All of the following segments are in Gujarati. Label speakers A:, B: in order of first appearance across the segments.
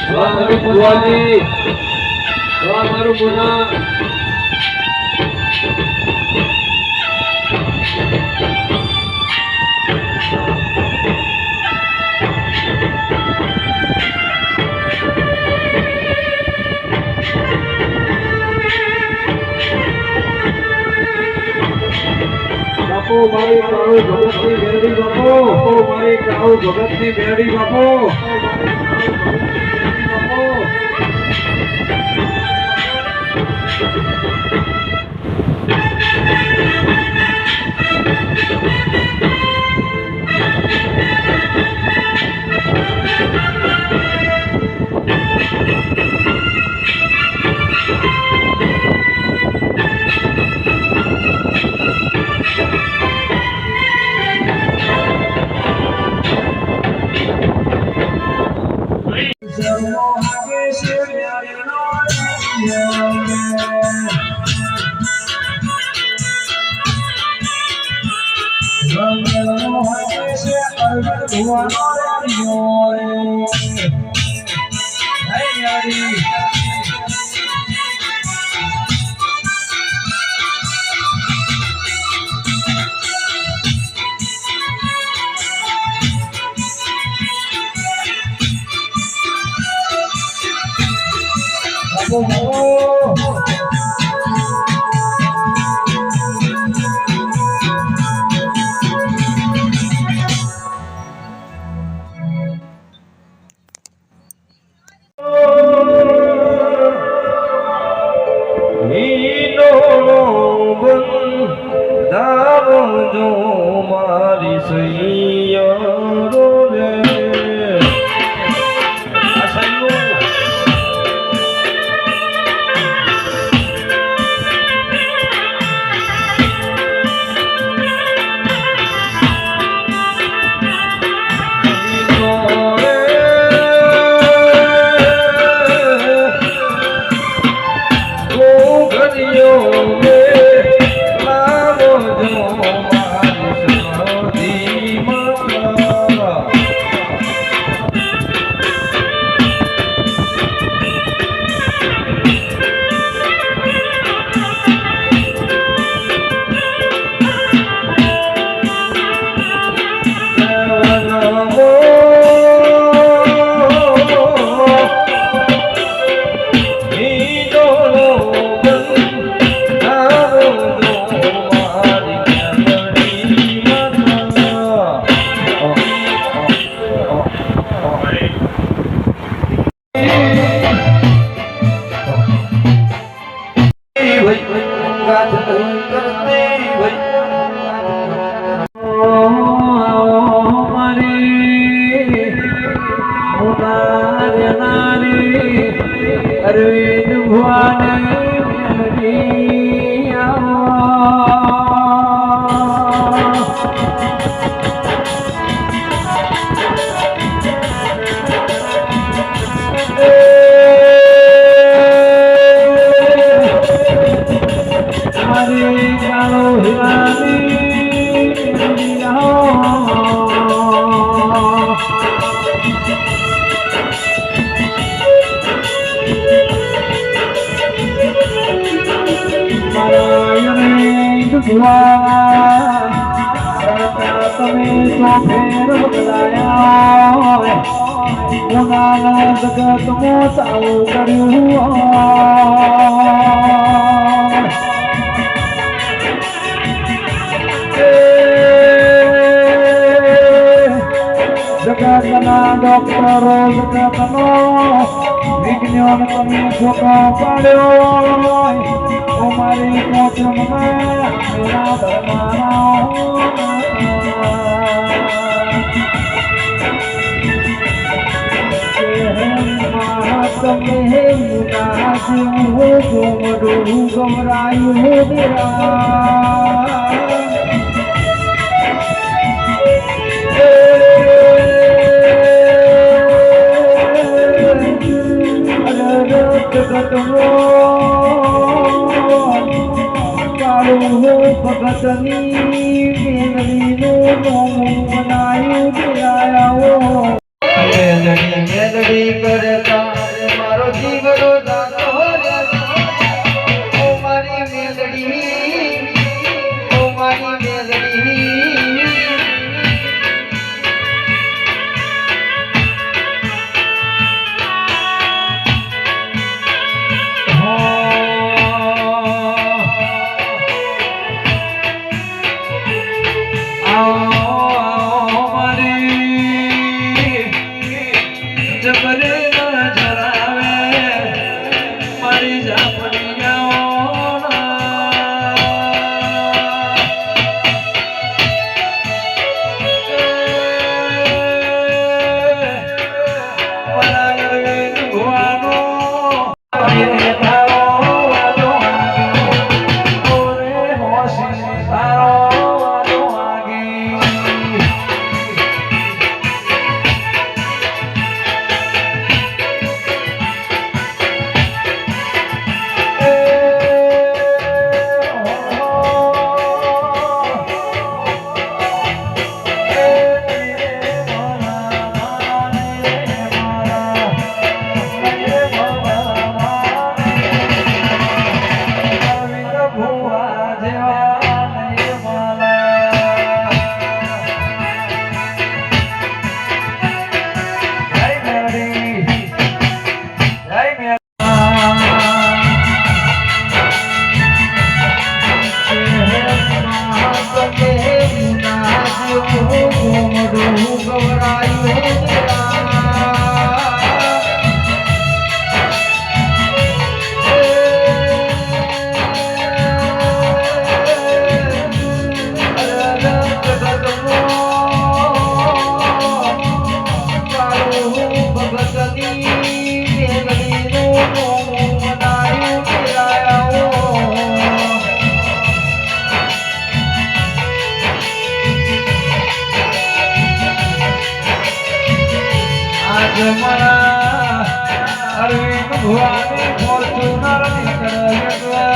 A: મારું ભગવાનજી મારું મુના બાપુ મારી કાળુ ભગતની બેરડી બાપુ મારી કાળુ ભગતની બેરડી બાપુ વિજ્ઞાન તમે છોકરો પાડ્યો અમારી કોચમાં જમણા અરવિંદ ભુવાની ફોર્ચ્યુનર નીકળ્યા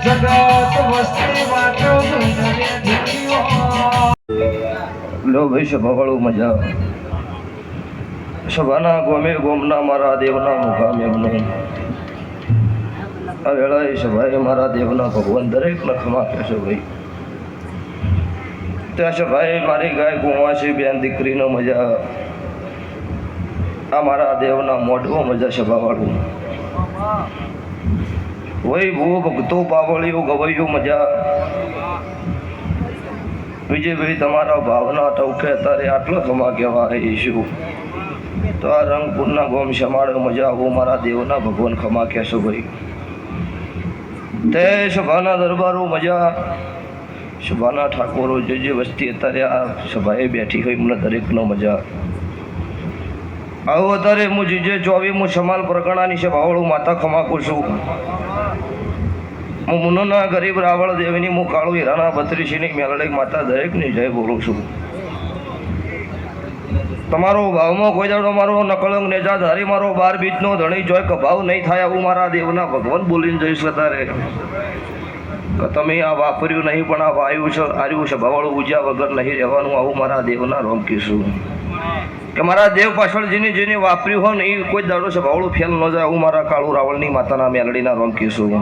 A: જગત વસ્તી વાંચો
B: લો ભાઈ સભાવાળું મજા સભાના ગોમે ગોમના મારા દેવના મુકામ એમનો આ વેળાએ સભાએ મારા દેવના ભગવાન દરેકને ખમા કહેશો ભાઈ ત્યાં સભાએ મારી ગાય ગોવા છે બેન દીકરીનો મજા આ મારા દેવના મોઢવો મજા સભાવાળું વહી ભૂ ભક્તો પાવળીઓ ગવૈયો મજા વિજયભાઈ તમારા ભાવના ટવકે અત્યારે આટલો ખમા કહેવાય શું તો આ રંગપુરના ગોમ સમાડે મજા આવું મારા દેવના ભગવાન ખમા કહેશો ભાઈ તે સભાના દરબારો મજા સભાના ઠાકોરો જે વસ્તી અત્યારે આ સભાએ બેઠી હોય મને દરેકનો મજા આવું અત્યારે હું જે ચોવી હું સમાલ પ્રકરણાની સભાવાળું માતા ખમાકું છું હું મુનોના ગરીબ રાવળ દેવીની હું કાળુ હીરાના બત્રીસીની મેલડી માતા દરેકની જય બોલું છું તમારો ભાવમાં કોઈ દાડો મારો નકળંગ નેજાધારી મારો 12 બીજનો ધણી જોઈ કભાવ નહીં થાય આવું મારા દેવના ભગવાન બોલીને જઈશ અત્યારે તમે આ વાપર્યું નહીં પણ આ વાયુ છે આર્યું છે ભવાળું ઉજ્યા વગર નહીં રહેવાનું આવું મારા દેવના રોમ કહીશું કે મારા દેવ પાછળ જેને વાપર્યું હોય ને એ કોઈ દાડો છે ભવાળું ફેલ ન જાય આવું મારા કાળુ રાવળની માતાના મેલડીના રોમ કહીશું